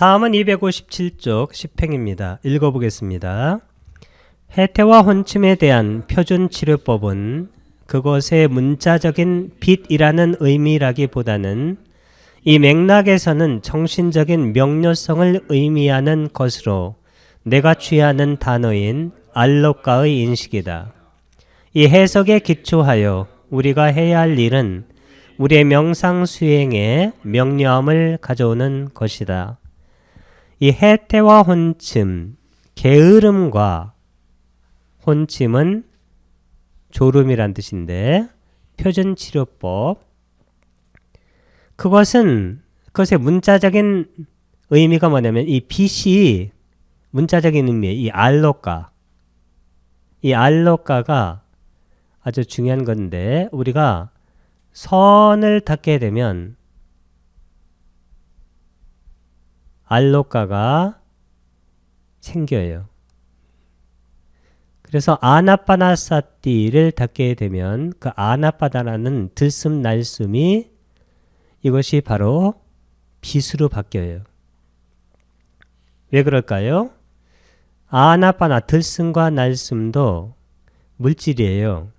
다음은 257쪽 10행입니다. 읽어보겠습니다. 해태와 혼침에 대한 표준치료법은 그것의 문자적인 빚이라는 의미라기보다는 이 맥락에서는 정신적인 명료성을 의미하는 것으로 내가 취하는 단어인 알로카의 인식이다. 이 해석에 기초하여 우리가 해야 할 일은 우리의 명상 수행에 명료함을 가져오는 것이다. 이 해태와 혼침, 게으름과 혼침은 졸음이란 뜻인데 표준치료법, 그것의 문자적인 의미가 뭐냐면 이 빛이 문자적인 의미의 이 알로카, 이 알로카가 아주 중요한 건데 우리가 선을 닦게 되면 알로카가 생겨요. 그래서 아나파나사티를 닦게 되면 그 아나파나라는 들숨 날숨이 이것이 바로 빛으로 바뀌어요. 왜 그럴까요? 아나파나 들숨과 날숨도 물질이에요.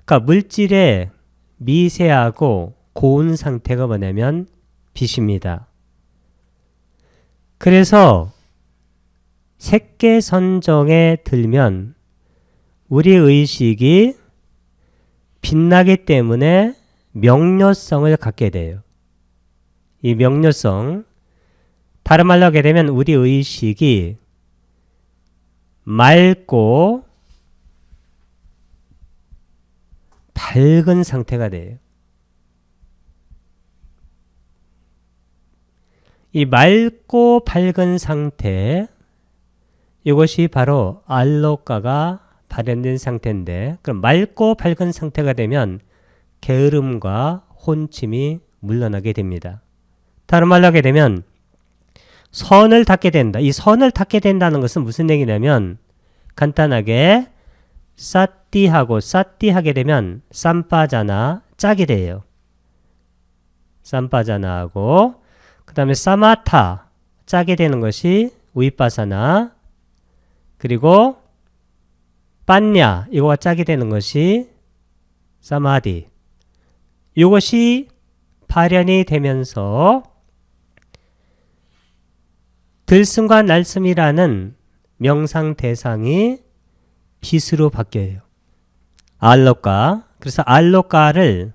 그러니까 물질의 미세하고 고운 상태가 뭐냐면 빛입니다. 그래서 색계선정에 들면 우리 의식이 빛나기 때문에 명료성을 갖게 돼요. 이 명료성, 다른 말로 하게 되면 우리 의식이 맑고 밝은 상태가 돼요. 이 맑고 밝은 상태, 이것이 바로 알로카가 발현된 상태인데, 그럼 맑고 밝은 상태가 되면 게으름과 혼침이 물러나게 됩니다. 다른 말로 하게 되면 선을 닦게 된다. 이 선을 닦게 된다는 것은 무슨 얘기냐면 간단하게 사띠하고 사띠 하게 되면 쌈빠자나 짝이 돼요. 쌈빠자나하고 그 다음에 사마타 짝이 되는 것이 위빠사나, 그리고 빤냐 이거와 짝이 되는 것이 사마디. 이것이 발현이 되면서 들숨과 날숨이라는 명상 대상이 빛으로 바뀌어요. 알로카. 그래서 알로카를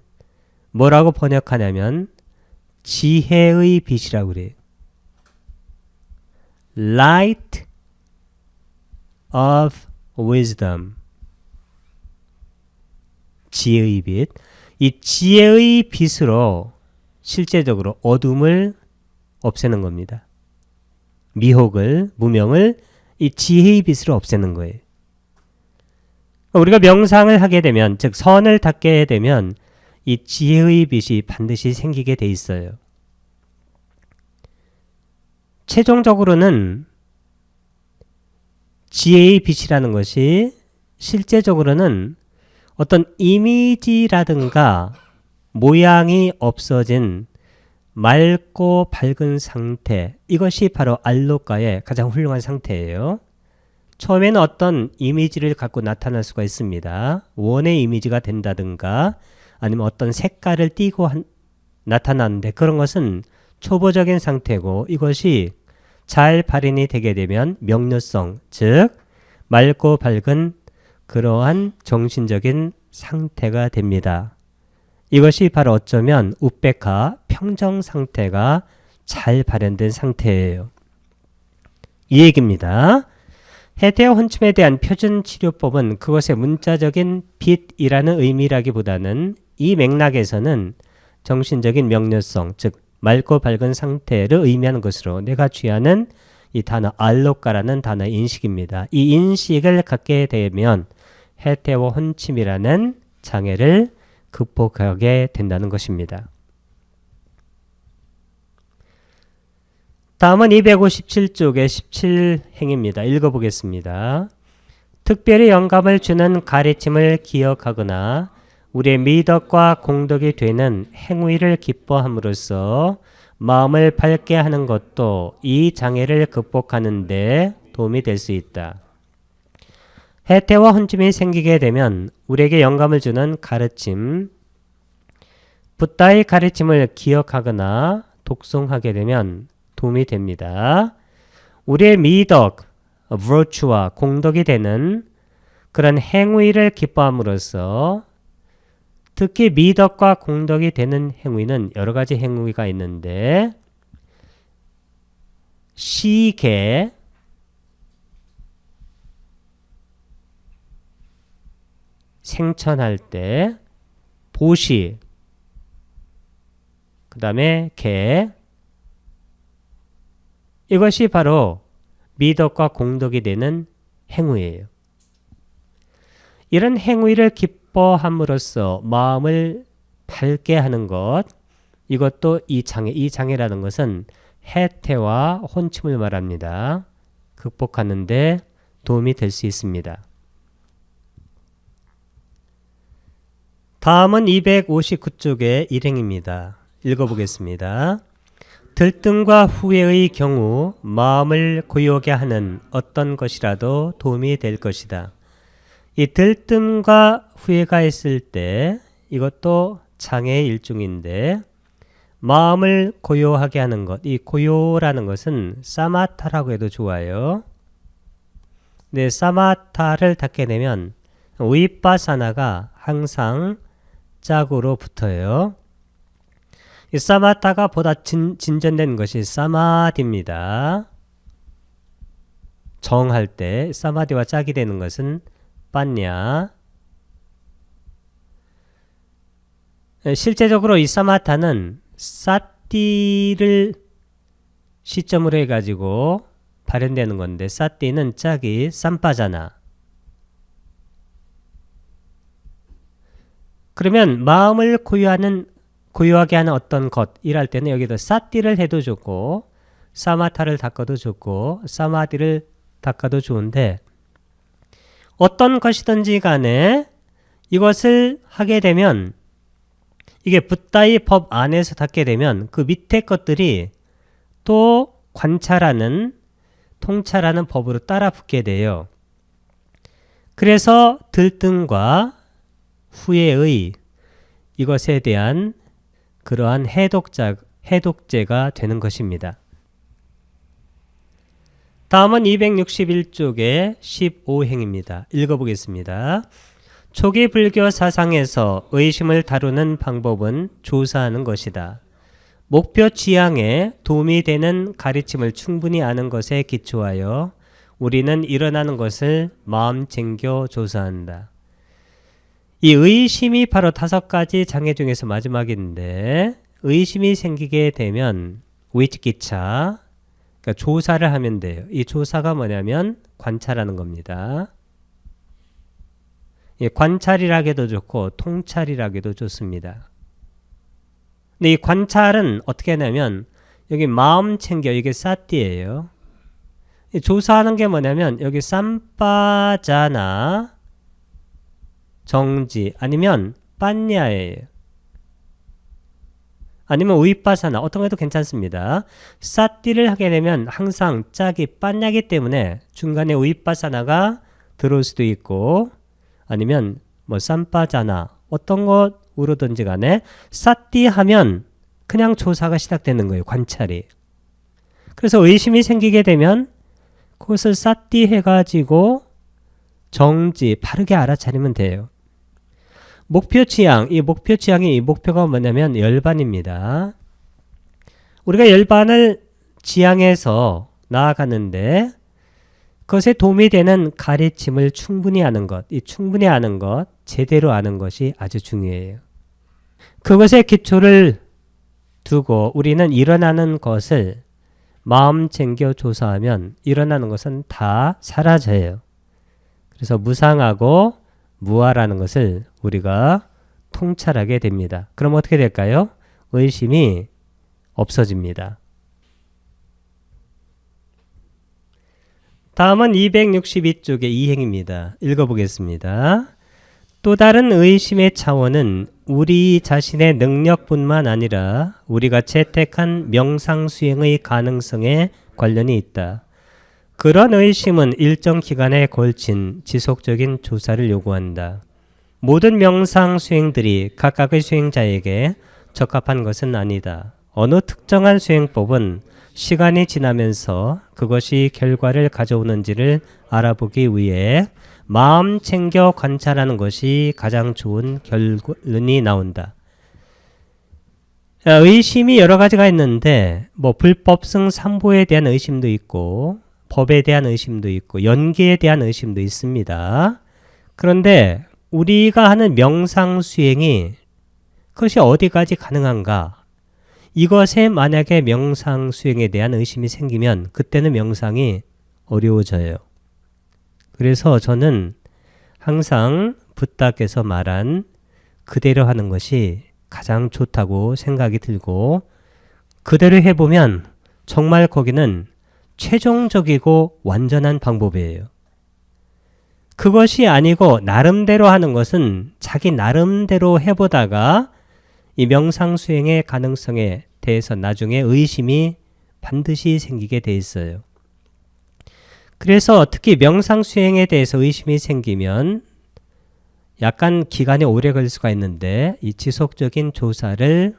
뭐라고 번역하냐면 지혜의 빛이라고 그래요. Light of wisdom. 지혜의 빛. 이 지혜의 빛으로 실제적으로 어둠을 없애는 겁니다. 미혹을, 무명을 이 지혜의 빛으로 없애는 거예요. 우리가 명상을 하게 되면, 즉 선을 닦게 되면 이 지혜의 빛이 반드시 생기게 돼 있어요. 최종적으로는 지혜의 빛이라는 것이 실제적으로는 어떤 이미지라든가 모양이 없어진 맑고 밝은 상태, 이것이 바로 알로카의 가장 훌륭한 상태예요. 처음에는 어떤 이미지를 갖고 나타날 수가 있습니다. 원의 이미지가 된다든가 아니면 어떤 색깔을 띠고 나타나는데 그런 것은 초보적인 상태고, 이것이 잘 발현이 되게 되면 명료성, 즉 맑고 밝은 그러한 정신적인 상태가 됩니다. 이것이 바로 어쩌면 우페카, 평정 상태가 잘 발현된 상태예요. 이 얘기입니다. 해태와 혼침에 대한 표준치료법은 그것의 문자적인 빛이라는 의미라기보다는 이 맥락에서는 정신적인 명료성, 즉 맑고 밝은 상태를 의미하는 것으로 내가 취하는 이 단어 알로카라는 단어의 인식입니다. 이 인식을 갖게 되면 해태와 혼침이라는 장애를 극복하게 된다는 것입니다. 다음은 257쪽의 17행입니다. 읽어보겠습니다. 특별히 영감을 주는 가르침을 기억하거나 우리의 미덕과 공덕이 되는 행위를 기뻐함으로써 마음을 밝게 하는 것도 이 장애를 극복하는 데 도움이 될 수 있다. 해태와 혼침이 생기게 되면 우리에게 영감을 주는 가르침, 붓다의 가르침을 기억하거나 독송하게 되면 도움이 됩니다. 우리의 미덕, virtue와 공덕이 되는 그런 행위를 기뻐함으로써 특히 미덕과 공덕이 되는 행위는 여러 가지 행위가 있는데 시계, 생천할 때, 보시, 그 다음에 개, 이것이 바로 미덕과 공덕이 되는 행위예요. 이런 행위를 기뻐함으로써 마음을 밝게 하는 것, 이것도 이 장애라는 것은 해태와 혼침을 말합니다. 극복하는 데 도움이 될 수 있습니다. 다음은 259쪽의 일행입니다. 읽어보겠습니다. 들뜸과 후회의 경우 마음을 고요하게 하는 어떤 것이라도 도움이 될 것이다. 이 들뜸과 후회가 있을 때 이것도 장애의 일종인데 마음을 고요하게 하는 것, 이 고요라는 것은 사마타라고 해도 좋아요. 근데 사마타를 닫게 되면 위파사나가 항상 짝으로 붙어요. 이 사마타가 보다 진전된 것이 사마디입니다. 정할 때 사마디와 짝이 되는 것은 빠냐. 실제적으로 이 사마타는 사띠를 시점으로 해가지고 발현되는 건데 사띠는 짝이 쌈빠잖아. 그러면 마음을 고요하게 하는 어떤 것 일할 때는 여기도 사띠를 해도 좋고 사마타를 닦아도 좋고 사마디를 닦아도 좋은데 어떤 것이든지 간에 이것을 하게 되면 이게 붓다의 법 안에서 닦게 되면 그 밑에 것들이 또 관찰하는 통찰하는 법으로 따라 붙게 돼요. 그래서 들뜸과 후회의 이것에 대한 그러한 해독제가 되는 것입니다. 다음은 261쪽의 15행입니다. 읽어보겠습니다. 초기 불교 사상에서 의심을 다루는 방법은 조사하는 것이다. 목표 지향에 도움이 되는 가르침을 충분히 아는 것에 기초하여 우리는 일어나는 것을 마음 챙겨 조사한다. 이 의심이 바로 5가지 장애 중에서 마지막인데 의심이 생기게 되면 위치기차, 그러니까 조사를 하면 돼요. 이 조사가 뭐냐면 관찰하는 겁니다. 예, 관찰이라기도 좋고 통찰이라기도 좋습니다. 근데 이 관찰은 어떻게 하냐면 여기 마음 챙겨 이게 사띠예요. 조사하는 게 뭐냐면 여기 쌈빠자나 정지 아니면 빤냐예요. 아니면 위파사나 어떤 것도 괜찮습니다. 사띠를 하게 되면 항상 짝이 빤냐기 때문에 중간에 위파사나가 들어올 수도 있고 아니면 뭐 쌈빠자나 어떤 것으로든지 간에 사띠 하면 그냥 조사가 시작되는 거예요. 관찰이. 그래서 의심이 생기게 되면 그것을 사띠 해가지고 정지 바르게 알아차리면 돼요. 목표 지향, 이 목표 지향이 이 목표가 뭐냐면 열반입니다. 우리가 열반을 지향해서 나아가는데 그것에 도움이 되는 가르침을 충분히 아는 것, 이 충분히 아는 것, 제대로 아는 것이 아주 중요해요. 그것에 기초를 두고 우리는 일어나는 것을 마음 챙겨 조사하면 일어나는 것은 다 사라져요. 그래서 무상하고 무아라는 것을 우리가 통찰하게 됩니다. 그럼 어떻게 될까요? 의심이 없어집니다. 다음은 262쪽의 이행입니다. 읽어보겠습니다. 또 다른 의심의 차원은 우리 자신의 능력뿐만 아니라 우리가 채택한 명상수행의 가능성에 관련이 있다. 그런 의심은 일정 기간에 걸친 지속적인 조사를 요구한다. 모든 명상수행들이 각각의 수행자에게 적합한 것은 아니다. 어느 특정한 수행법은 시간이 지나면서 그것이 결과를 가져오는지를 알아보기 위해 마음 챙겨 관찰하는 것이 가장 좋은 결론이 나온다. 의심이 여러 가지가 있는데 불법성 삼보에 대한 의심도 있고 법에 대한 의심도 있고 연계에 대한 의심도 있습니다. 그런데 우리가 하는 명상 수행이 그것이 어디까지 가능한가? 이것에 만약에 명상 수행에 대한 의심이 생기면 그때는 명상이 어려워져요. 그래서 저는 항상 부탁께서 말한 그대로 하는 것이 가장 좋다고 생각이 들고 그대로 해보면 정말 거기는 최종적이고 완전한 방법이에요. 그것이 아니고 나름대로 하는 것은 자기 나름대로 해보다가 이 명상 수행의 가능성에 대해서 나중에 의심이 반드시 생기게 돼 있어요. 그래서 특히 명상 수행에 대해서 의심이 생기면 약간 기간이 오래 걸릴 수가 있는데 이 지속적인 조사를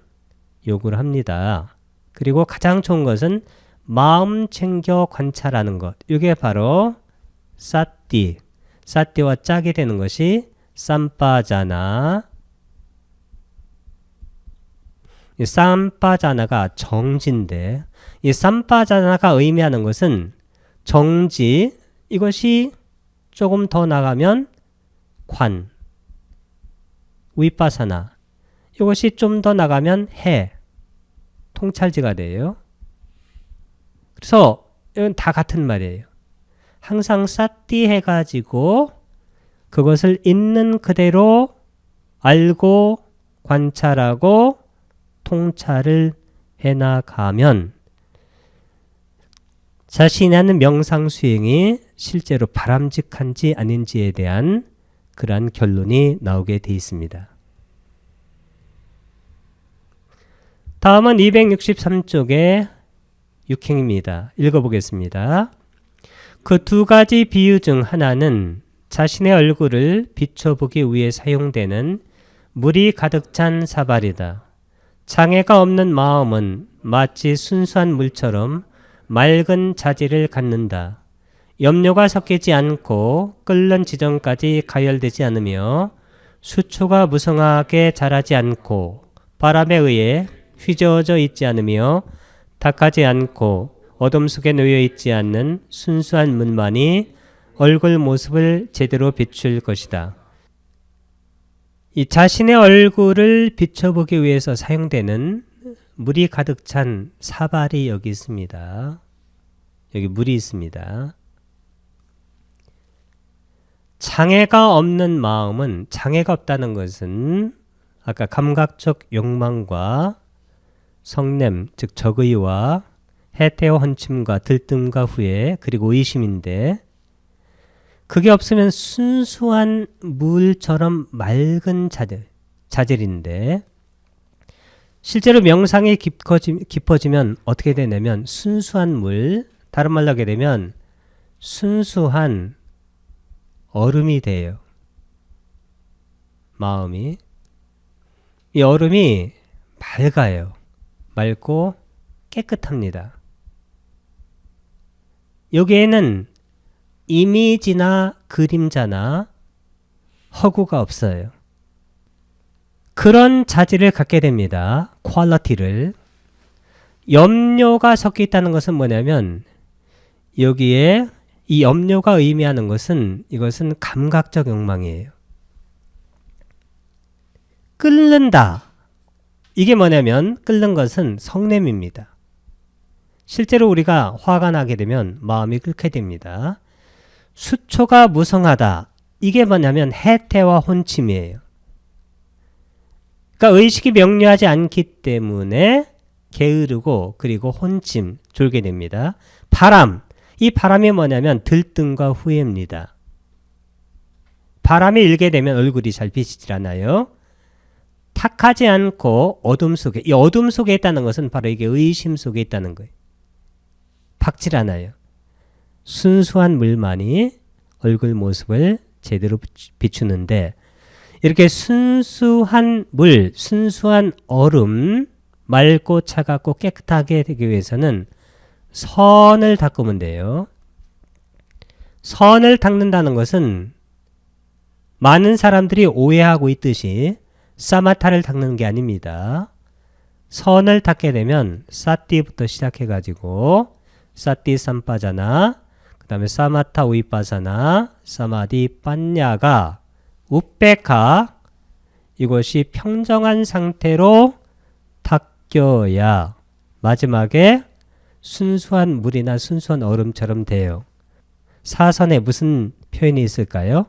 요구를 합니다. 그리고 가장 좋은 것은 마음 챙겨 관찰하는 것. 이게 바로 사띠. 사띠와 짝이 되는 것이 삼빠자나. 이 삼빠자나가 정지인데 이 삼빠자나가 의미하는 것은 정지, 이것이 조금 더 나가면 관, 위파사나, 이것이 좀 더 나가면 해, 통찰지가 돼요. 그래서 이건 다 같은 말이에요. 항상 사띠 해가지고 그것을 있는 그대로 알고 관찰하고 통찰을 해나가면 자신이 하는 명상 수행이 실제로 바람직한지 아닌지에 대한 그러한 결론이 나오게 되어 있습니다. 다음은 263쪽의 6행입니다. 읽어보겠습니다. 그 두 가지 비유 중 하나는 자신의 얼굴을 비춰보기 위해 사용되는 물이 가득 찬 사발이다. 장애가 없는 마음은 마치 순수한 물처럼 맑은 자질을 갖는다. 염료가 섞이지 않고 끓는 지점까지 가열되지 않으며 수초가 무성하게 자라지 않고 바람에 의해 휘저어져 있지 않으며 탁하지 않고 어둠 속에 놓여 있지 않는 순수한 물만이 얼굴 모습을 제대로 비출 것이다. 이 자신의 얼굴을 비춰보기 위해서 사용되는 물이 가득 찬 사발이 여기 있습니다. 여기 물이 있습니다. 장애가 없는 마음은, 장애가 없다는 것은 아까 감각적 욕망과 성냄, 즉 적의와 해태와 헌침과 들뜸과 후회, 그리고 의심인데, 그게 없으면 순수한 물처럼 맑은 자질인데, 실제로 명상이 깊어지면 어떻게 되냐면 순수한 물, 다른 말로 하게 되면 순수한 얼음이 돼요. 마음이. 이 얼음이 맑아요. 맑고 깨끗합니다. 여기에는 이미지나 그림자나 허구가 없어요. 그런 자질을 갖게 됩니다. 퀄리티를. 염료가 섞여 있다는 것은 뭐냐면 여기에 이 염료가 의미하는 것은 이것은 감각적 욕망이에요. 끓는다. 이게 뭐냐면 끓는 것은 성냄입니다. 실제로 우리가 화가 나게 되면 마음이 끓게 됩니다. 수초가 무성하다. 이게 뭐냐면 해태와 혼침이에요. 그러니까 의식이 명료하지 않기 때문에 게으르고 그리고 혼침, 졸게 됩니다. 바람. 이 바람이 뭐냐면 들뜸과 후회입니다. 바람이 일게 되면 얼굴이 잘 비치질 않아요. 탁하지 않고 어둠 속에, 이 어둠 속에 있다는 것은 바로 이게 의심 속에 있다는 거예요. 밝질 않아요. 순수한 물만이 얼굴 모습을 제대로 비추는데, 이렇게 순수한 물, 순수한 얼음, 맑고 차갑고 깨끗하게 되기 위해서는 선을 닦으면 돼요. 선을 닦는다는 것은 많은 사람들이 오해하고 있듯이 사마타를 닦는 게 아닙니다. 선을 닦게 되면 사띠부터 시작해가지고 사띠 삼빠자나, 그 다음에 사마타 우이빠사나, 사마디 빠냐가, 우페카, 이것이 평정한 상태로 닦여야 마지막에 순수한 물이나 순수한 얼음처럼 돼요. 사선에 무슨 표현이 있을까요?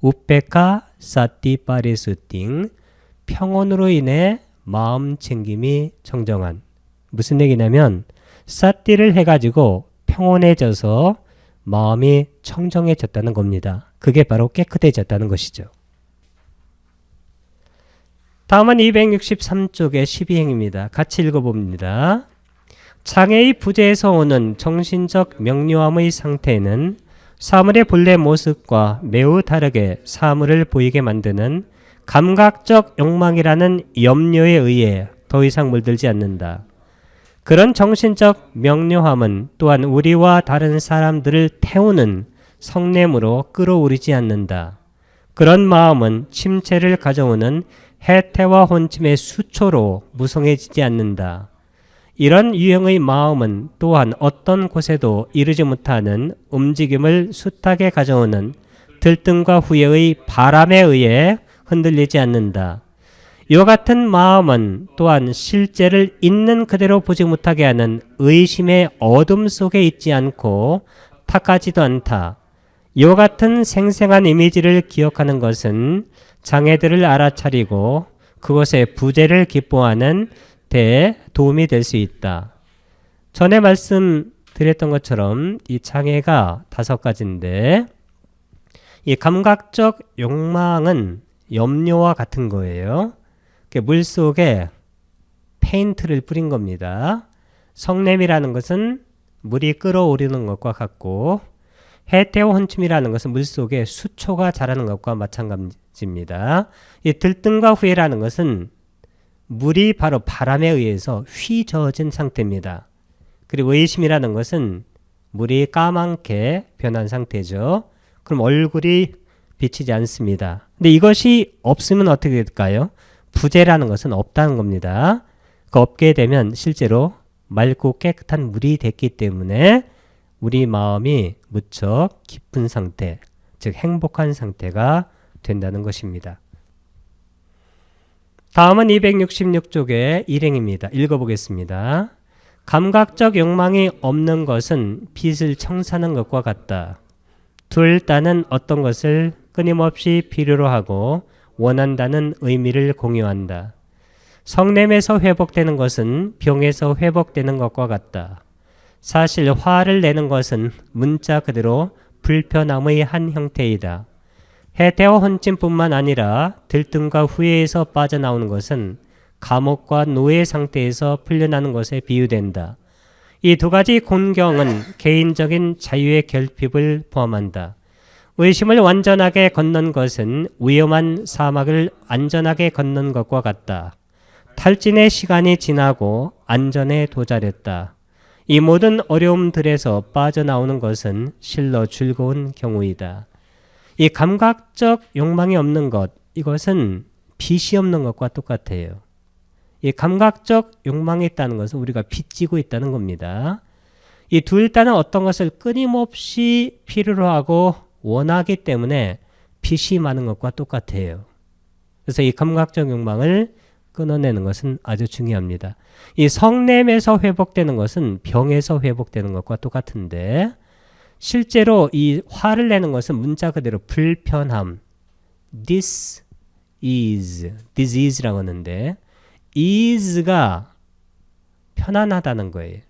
우페카 사띠 파리스팅, 평온으로 인해 마음 챙김이 청정한. 무슨 얘기냐면 사띠를 해가지고 평온해져서 마음이 청정해졌다는 겁니다. 그게 바로 깨끗해졌다는 것이죠. 다음은 263쪽의 12행입니다. 같이 읽어봅니다. 장애의 부재에서 오는 정신적 명료함의 상태는 사물의 본래 모습과 매우 다르게 사물을 보이게 만드는 감각적 욕망이라는 염려에 의해 더 이상 물들지 않는다. 그런 정신적 명료함은 또한 우리와 다른 사람들을 태우는 성냄으로 끌어오르지 않는다. 그런 마음은 침체를 가져오는 해태와 혼침의 수초로 무성해지지 않는다. 이런 유형의 마음은 또한 어떤 곳에도 이르지 못하는 움직임을 숱하게 가져오는 들뜸과 후회의 바람에 의해 흔들리지 않는다. 이와 같은 마음은 또한 실제를 있는 그대로 보지 못하게 하는 의심의 어둠 속에 있지 않고 탁하지도 않다. 이와 같은 생생한 이미지를 기억하는 것은 장애들을 알아차리고 그것의 부재를 기뻐하는 데 도움이 될 수 있다. 전에 말씀드렸던 것처럼 이 장애가 5가지인데, 이 감각적 욕망은 염료와 같은 거예요. 물 속에 페인트를 뿌린 겁니다. 성냄이라는 것은 물이 끓어오르는 것과 같고, 해태와 혼침이라는 것은 물 속에 수초가 자라는 것과 마찬가지입니다. 이 들뜸과 후회라는 것은 물이 바로 바람에 의해서 휘저어진 상태입니다. 그리고 의심이라는 것은 물이 까맣게 변한 상태죠. 그럼 얼굴이 비치지 않습니다. 근데 이것이 없으면 어떻게 될까요? 부재라는 것은 없다는 겁니다. 그 없게 되면 실제로 맑고 깨끗한 물이 됐기 때문에 우리 마음이 무척 깊은 상태, 즉 행복한 상태가 된다는 것입니다. 다음은 266쪽의 일행입니다. 읽어보겠습니다. 감각적 욕망이 없는 것은 빛을 청산한 것과 같다. 둘 다는 어떤 것을 끊임없이 필요로 하고 원한다는 의미를 공유한다. 성냄에서 회복되는 것은 병에서 회복되는 것과 같다. 사실 화를 내는 것은 문자 그대로 불편함의 한 형태이다. 해태와 혼침뿐만 아니라 들뜸과 후회에서 빠져나오는 것은 감옥과 노예 상태에서 풀려나는 것에 비유된다. 이 2가지 곤경은 개인적인 자유의 결핍을 포함한다. 의심을 완전하게 건넌 것은 위험한 사막을 안전하게 건넌 것과 같다. 탈진의 시간이 지나고 안전에 도달했다. 이 모든 어려움들에서 빠져나오는 것은 실로 즐거운 경우이다. 이 감각적 욕망이 없는 것, 이것은 빛이 없는 것과 똑같아요. 이 감각적 욕망이 있다는 것은 우리가 빚지고 있다는 겁니다. 이 둘 다는 어떤 것을 끊임없이 필요로 하고 원하기 때문에 빛이 많은 것과 똑같아요. 그래서 이 감각적 욕망을 끊어내는 것은 아주 중요합니다. 이 성냄에서 회복되는 것은 병에서 회복되는 것과 똑같은데, 실제로 이 화를 내는 것은 문자 그대로 불편함, disease라고 하는데, is가 편안하다는 거예요.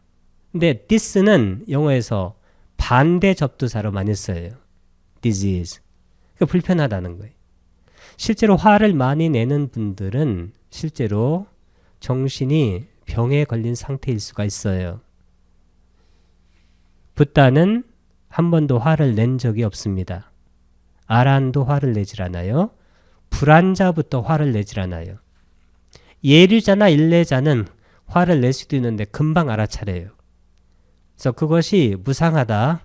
근데 this는 영어에서 반대 접두사로 많이 써요. disease. 그러니까 불편하다는 거예요. 실제로 화를 많이 내는 분들은 실제로 정신이 병에 걸린 상태일 수가 있어요. 붓다는 한 번도 화를 낸 적이 없습니다. 아란도 화를 내질 않아요. 불안자부터 화를 내질 않아요. 예류자나 일례자는 화를 낼 수도 있는데 금방 알아차려요. 그래서 그것이 무상하다,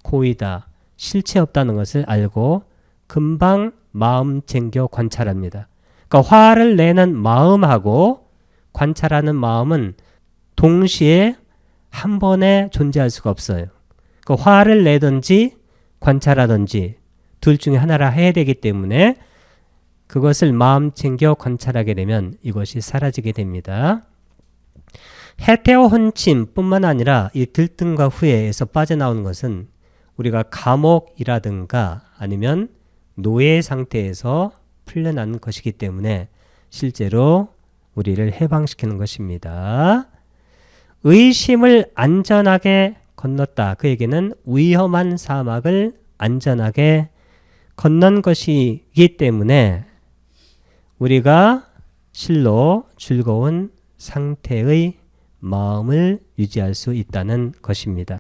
고의다, 실체 없다는 것을 알고 금방 마음 챙겨 관찰합니다. 그러니까 화를 내는 마음하고 관찰하는 마음은 동시에 한 번에 존재할 수가 없어요. 그러니까 화를 내든지 관찰하든지 둘 중에 하나를 해야 되기 때문에 그것을 마음 챙겨 관찰하게 되면 이것이 사라지게 됩니다. 해태와 혼침뿐만 아니라 이 들뜸과 후회에서 빠져나오는 것은 우리가 감옥이라든가 아니면 노예 상태에서 풀려나는 것이기 때문에 실제로 우리를 해방시키는 것입니다. 의심을 안전하게 건넜다. 그에게는 위험한 사막을 안전하게 건넌 것이기 때문에 우리가 실로 즐거운 상태의 마음을 유지할 수 있다는 것입니다.